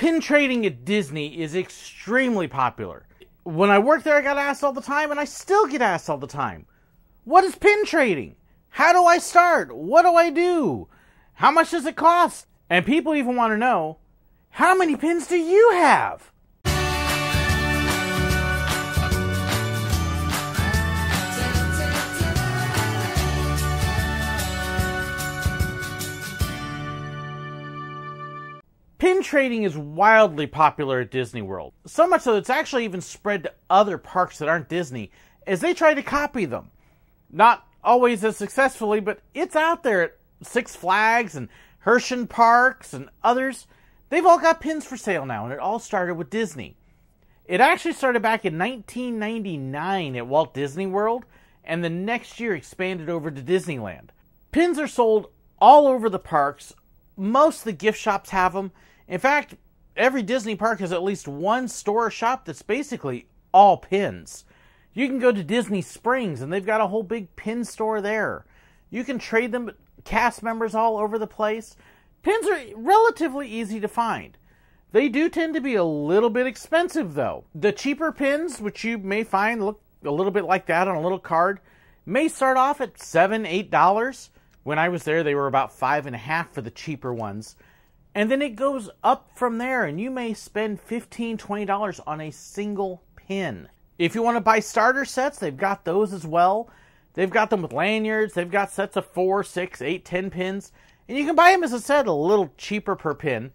Pin trading at Disney is extremely popular. When I worked there, I got asked all the time, and I still get asked all the time. What is pin trading? How do I start? What do I do? How much does it cost? And people even want to know, how many pins do you have? Pin trading is wildly popular at Disney World. So much so that it's actually even spread to other parks that aren't Disney as they try to copy them. Not always as successfully, but it's out there at Six Flags and Hershey Parks and others. They've all got pins for sale now, and it all started with Disney. It actually started back in 1999 at Walt Disney World, and the next year expanded over to Disneyland. Pins are sold all over the parks. Most of the gift shops have them. In fact, every Disney park has at least one store or shop that's basically all pins. You can go to Disney Springs, and they've got a whole big pin store there. You can trade them with cast members all over the place. Pins are relatively easy to find. They do tend to be a little bit expensive, though. The cheaper pins, which you may find look a little bit like that on a little card, may start off at $7, $8. When I was there, they were about $5.50 for the cheaper ones. And then it goes up from there, and you may spend $15, $20 on a single pin. If you want to buy starter sets, they've got those as well. They've got them with lanyards. They've got sets of 4, 6, 8, 10 pins. And you can buy them as a set a little cheaper per pin.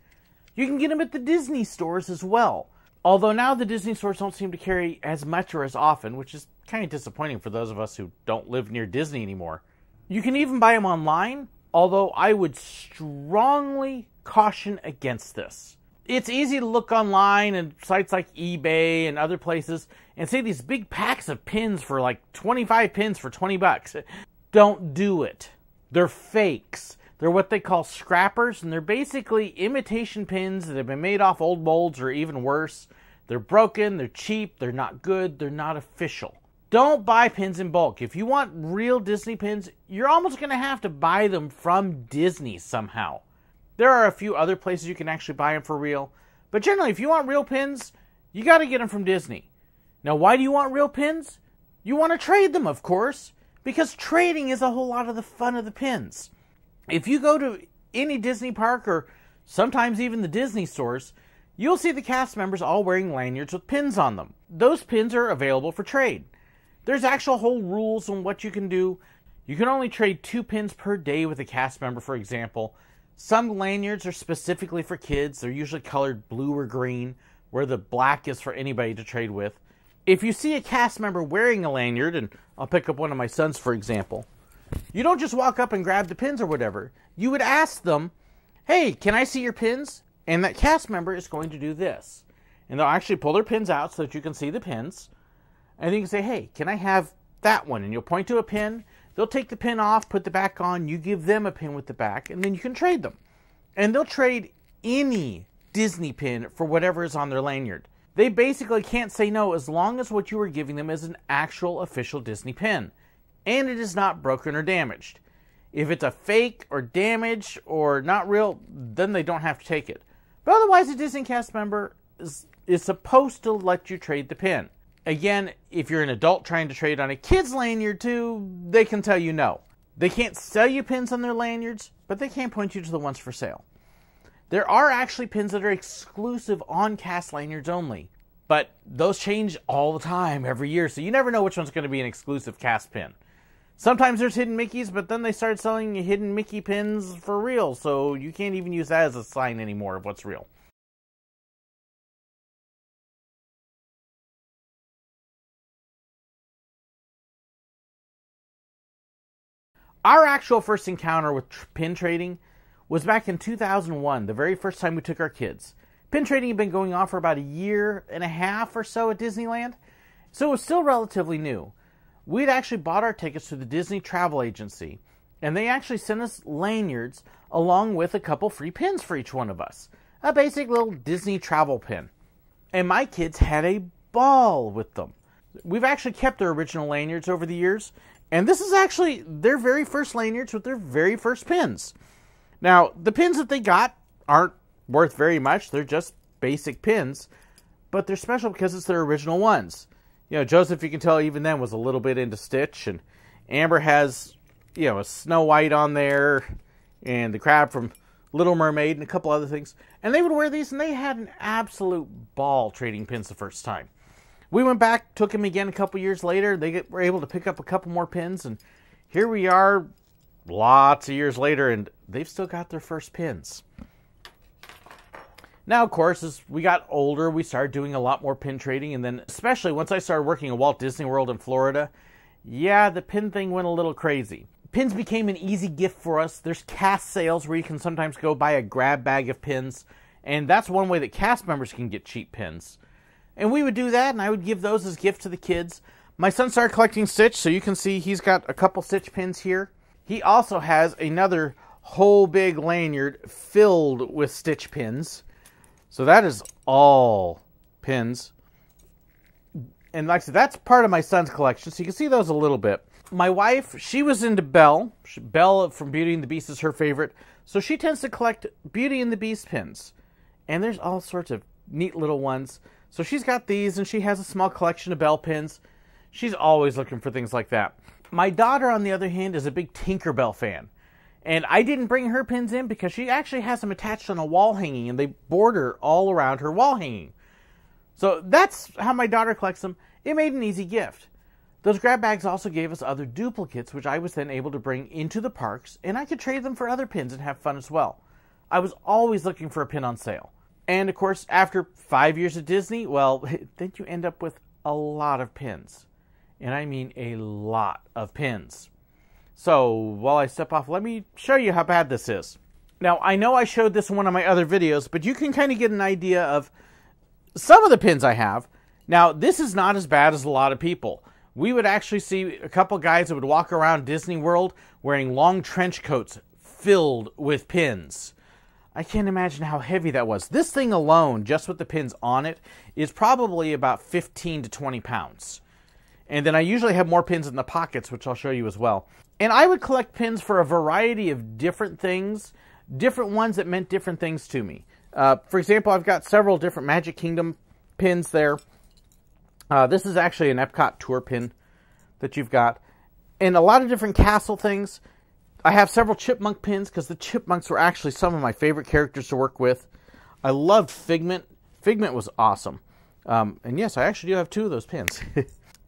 You can get them at the Disney stores as well. Although now the Disney stores don't seem to carry as much or as often, which is kind of disappointing for those of us who don't live near Disney anymore. You can even buy them online, although I would strongly caution against this. It's easy to look online and sites like eBay and other places and see these big packs of pins for like 25 pins for $20. Don't do it. They're fakes. They're what they call scrappers, and they're basically imitation pins that have been made off old molds or even worse. They're broken, they're cheap, they're not good, they're not official. Don't buy pins in bulk. If you want real Disney pins, you're almost going to have to buy them from Disney somehow. There are a few other places you can actually buy them for real. But generally, if you want real pins, you got to get them from Disney. Now, why do you want real pins? You want to trade them, of course, because trading is a whole lot of the fun of the pins. If you go to any Disney park or sometimes even the Disney stores, you'll see the cast members all wearing lanyards with pins on them. Those pins are available for trade. There's actual whole rules on what you can do. You can only trade 2 pins per day with a cast member, for example. Some lanyards are specifically for kids. They're usually colored blue or green, where the black is for anybody to trade with. If you see a cast member wearing a lanyard, and I'll pick up one of my sons, for example, you don't just walk up and grab the pins or whatever. You would ask them, hey, can I see your pins? And that cast member is going to do this. And they'll actually pull their pins out so that you can see the pins. And then you can say, hey, can I have that one? And you'll point to a pin. They'll take the pin off, put the back on. You give them a pin with the back, and then you can trade them. And they'll trade any Disney pin for whatever is on their lanyard. They basically can't say no as long as what you are giving them is an actual official Disney pin. And it is not broken or damaged. If it's a fake or damaged or not real, then they don't have to take it. But otherwise, a Disney cast member is supposed to let you trade the pin. Again, if you're an adult trying to trade on a kid's lanyard too, they can tell you no. They can't sell you pins on their lanyards, but they can point you to the ones for sale. There are actually pins that are exclusive on cast lanyards only, but those change all the time, every year, so you never know which one's going to be an exclusive cast pin. Sometimes there's hidden Mickeys, but then they start selling hidden Mickey pins for real, so you can't even use that as a sign anymore of what's real. Our actual first encounter with pin trading was back in 2001, the very first time we took our kids. Pin trading had been going on for about 1.5 years or so at Disneyland, so it was still relatively new. We'd actually bought our tickets through the Disney travel agency, and they actually sent us lanyards along with a couple free pins for each one of us. A basic little Disney travel pin. And my kids had a ball with them. We've actually kept their original lanyards over the years, and this is actually their very first lanyards with their very first pins. Now, the pins that they got aren't worth very much. They're just basic pins, but they're special because it's their original ones. You know, Joseph, you can tell even then, was a little bit into Stitch, and Amber has, you know, a Snow White on there, and the crab from Little Mermaid, and a couple other things. And they would wear these, and they had an absolute ball trading pins the first time. We went back, took them again a couple years later. They were able to pick up a couple more pins, and here we are lots of years later, and they've still got their first pins. Now, of course, as we got older, we started doing a lot more pin trading, and then especially once I started working at Walt Disney World in Florida, yeah, the pin thing went a little crazy. Pins became an easy gift for us. There's cast sales where you can sometimes go buy a grab bag of pins, and that's one way that cast members can get cheap pins. And we would do that, and I would give those as gifts to the kids. My son started collecting Stitch, so you can see he's got a couple Stitch pins here. He also has another whole big lanyard filled with Stitch pins. So that is all pins. And like I said, that's part of my son's collection, so you can see those a little bit. My wife, she was into Belle. Belle from Beauty and the Beast is her favorite. So she tends to collect Beauty and the Beast pins. And there's all sorts of neat little ones. So she's got these, and she has a small collection of Belle pins. She's always looking for things like that. My daughter, on the other hand, is a big Tinkerbell fan. And I didn't bring her pins in because she actually has them attached on a wall hanging, and they border all around her wall hanging. So that's how my daughter collects them. It made an easy gift. Those grab bags also gave us other duplicates, which I was then able to bring into the parks, and I could trade them for other pins and have fun as well. I was always looking for a pin on sale. And of course, after 5 years at Disney, well, then you end up with a lot of pins. And I mean a lot of pins. So, while I step off, let me show you how bad this is. Now, I know I showed this in one of my other videos, but you can kind of get an idea of some of the pins I have. Now, this is not as bad as a lot of people. We would actually see a couple guys that would walk around Disney World wearing long trench coats filled with pins. I can't imagine how heavy that was. This thing alone, just with the pins on it, is probably about 15 to 20 pounds. And then I usually have more pins in the pockets, which I'll show you as well. And I would collect pins for a variety of different things, different ones that meant different things to me. For example, I've got several different Magic Kingdom pins there. This is actually an Epcot tour pin that you've got. And a lot of different castle things. I have several Chipmunk pins because the Chipmunks were actually some of my favorite characters to work with. I loved Figment. Figment was awesome. And yes, I actually do have 2 of those pins.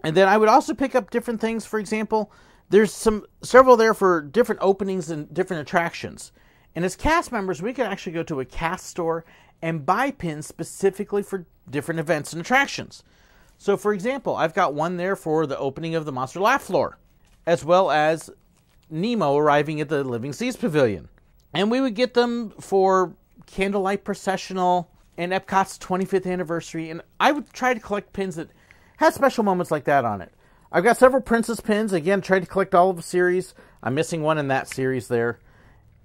And then I would also pick up different things. For example, there's several there for different openings and different attractions. And as cast members, we could actually go to a cast store and buy pins specifically for different events and attractions. So for example, I've got one there for the opening of the Monster Laugh Floor, as well as Nemo arriving at the Living Seas Pavilion. And we would get them for Candlelight Processional and Epcot's 25th anniversary. And I would try to collect pins that had special moments like that on it. I've got several Princess pins. Again, tried to collect all of the series. I'm missing one in that series there.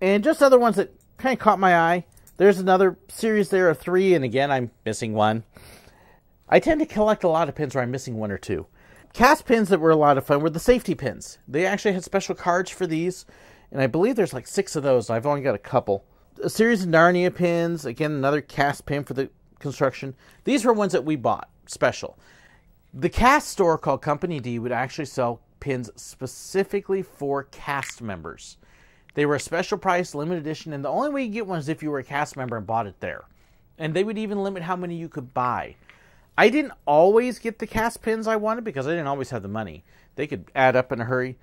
And just other ones that kind of caught my eye. There's another series there of 3, and again, I'm missing one. I tend to collect a lot of pins where I'm missing 1 or 2. Cast pins that were a lot of fun were the safety pins. They actually had special cards for these, and I believe there's like 6 of those. I've only got a couple. A series of Narnia pins. Again, another cast pin for the construction. These were ones that we bought, special. The cast store called Company D would actually sell pins specifically for cast members. They were a special price, limited edition, and the only way you get one is if you were a cast member and bought it there. And they would even limit how many you could buy. I didn't always get the cast pins I wanted because I didn't always have the money. They could add up in a hurry.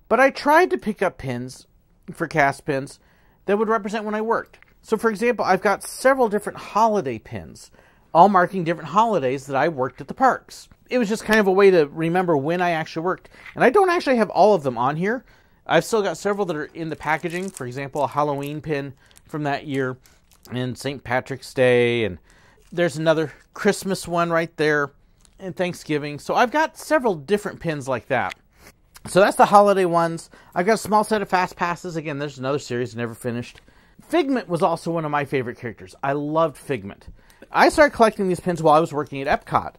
But I tried to pick up pins for cast pins that would represent when I worked. So for example, I've got several different holiday pins, all marking different holidays that I worked at the parks. It was just kind of a way to remember when I actually worked. And I don't actually have all of them on here. I've still got several that are in the packaging. For example, a Halloween pin from that year, and St. Patrick's Day, and there's another Christmas one right there, and Thanksgiving. So I've got several different pins like that. So that's the holiday ones. I've got a small set of Fast Passes. Again, there's another series never finished. Figment was also one of my favorite characters. I loved Figment. I started collecting these pins while I was working at Epcot.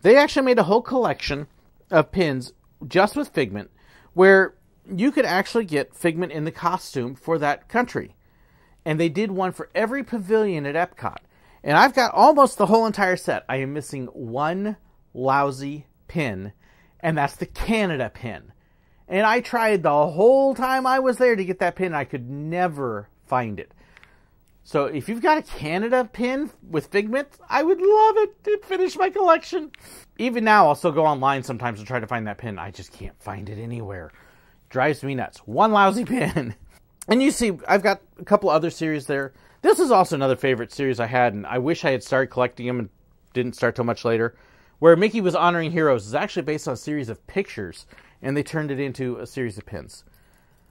They actually made a whole collection of pins just with Figment, where you could actually get Figment in the costume for that country. And they did one for every pavilion at Epcot. And I've got almost the whole entire set. I am missing one lousy pin, and that's the Canada pin. And I tried the whole time I was there to get that pin. I could never find it. So if you've got a Canada pin with Figment, I would love it to finish my collection. Even now, I'll still go online sometimes to try to find that pin. I just can't find it anywhere. Drives me nuts. One lousy pin. And you see, I've got a couple other series there. This is also another favorite series I had, and I wish I had started collecting them and didn't start till much later. Where Mickey Was Honoring Heroes is actually based on a series of pictures, and they turned it into a series of pins.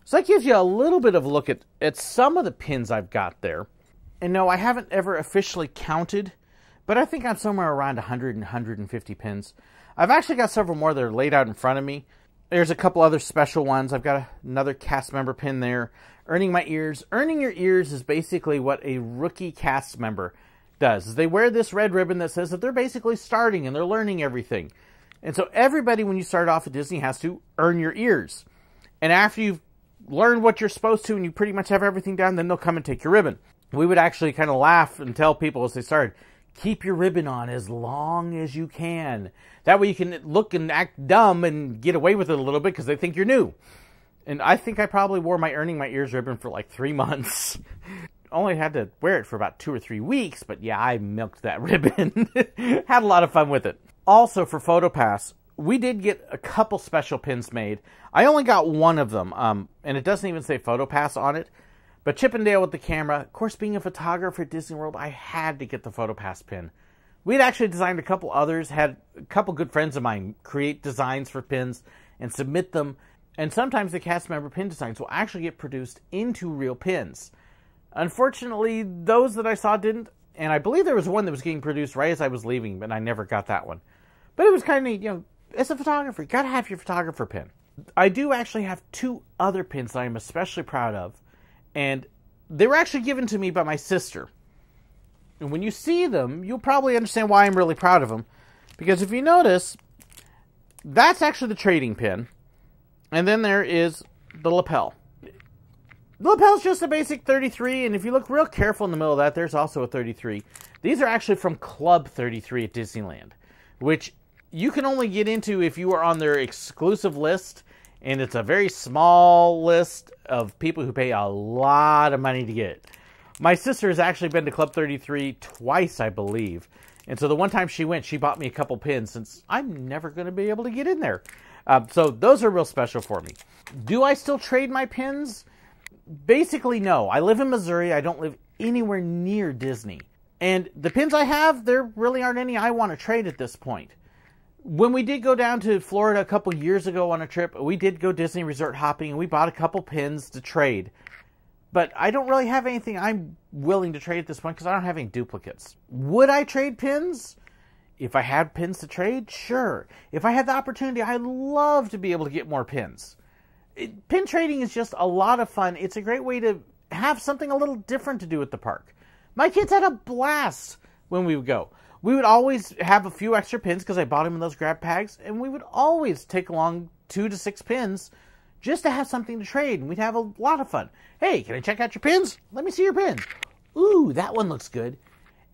So that gives you a little bit of a look at some of the pins I've got there. And no, I haven't ever officially counted, but I think I'm somewhere around 100 and 150 pins. I've actually got several more that are laid out in front of me. There's a couple other special ones. I've got another cast member pin there. Earning my ears. Earning your ears is basically what a rookie cast member does. They wear this red ribbon that says that they're basically starting and they're learning everything. And so everybody, when you start off at Disney, has to earn your ears. And after you've learned what you're supposed to and you pretty much have everything down, then they'll come and take your ribbon. We would actually kind of laugh and tell people as they started, keep your ribbon on as long as you can. That way you can look and act dumb and get away with it a little bit because they think you're new. And I think I probably wore my Earning My Ears ribbon for like 3 months. Only had to wear it for about 2 or 3 weeks, but yeah, I milked that ribbon. Had a lot of fun with it. Also for PhotoPass, we did get a couple special pins made. I only got one of them, and it doesn't even say PhotoPass on it. But Chippendale with the camera, of course, being a photographer at Disney World, I had to get the PhotoPass pin. We'd actually designed a couple others, had a couple good friends of mine create designs for pins and submit them. And sometimes the cast member pin designs will actually get produced into real pins. Unfortunately, those that I saw didn't. And I believe there was one that was getting produced right as I was leaving, but I never got that one. But it was kind of neat, you know, as a photographer, you gotta have your photographer pin. I do actually have 2 other pins that I'm especially proud of. And they were actually given to me by my sister. And when you see them, you'll probably understand why I'm really proud of them. Because if you notice, that's actually the trading pin. And then there is the lapel. The lapel is just a basic 33, and if you look real careful in the middle of that, there's also a 33. These are actually from Club 33 at Disneyland, which you can only get into if you are on their exclusive list, and it's a very small list of people who pay a lot of money to get it. My sister has actually been to Club 33 twice, I believe. And so the one time she went, she bought me a couple pins since I'm never going to be able to get in there. So those are real special for me. Do I still trade my pins? Basically, no. I live in Missouri. I don't live anywhere near Disney. And the pins I have, there really aren't any I want to trade at this point. When we did go down to Florida a couple years ago on a trip, we did go Disney Resort hopping, and we bought a couple pins to trade. But I don't really have anything I'm willing to trade at this point because I don't have any duplicates. Would I trade pins? If I had pins to trade, sure. If I had the opportunity, I'd love to be able to get more pins. Pin trading is just a lot of fun. It's a great way to have something a little different to do at the park. My kids had a blast when we would go. We would always have a few extra pins because I bought them in those grab bags, and we would always take along 2 to 6 pins just to have something to trade, and we'd have a lot of fun. Hey, can I check out your pins? Let me see your pins. Ooh, that one looks good.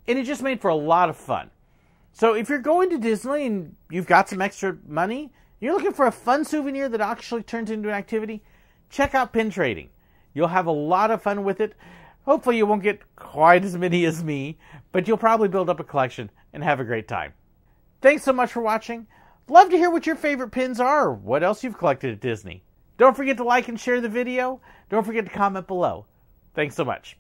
And it just made for a lot of fun. So if you're going to Disney and you've got some extra money, you're looking for a fun souvenir that actually turns into an activity, check out pin trading. You'll have a lot of fun with it. Hopefully you won't get quite as many as me, but you'll probably build up a collection and have a great time. Thanks so much for watching. Love to hear what your favorite pins are or what else you've collected at Disney. Don't forget to like and share the video. Don't forget to comment below. Thanks so much.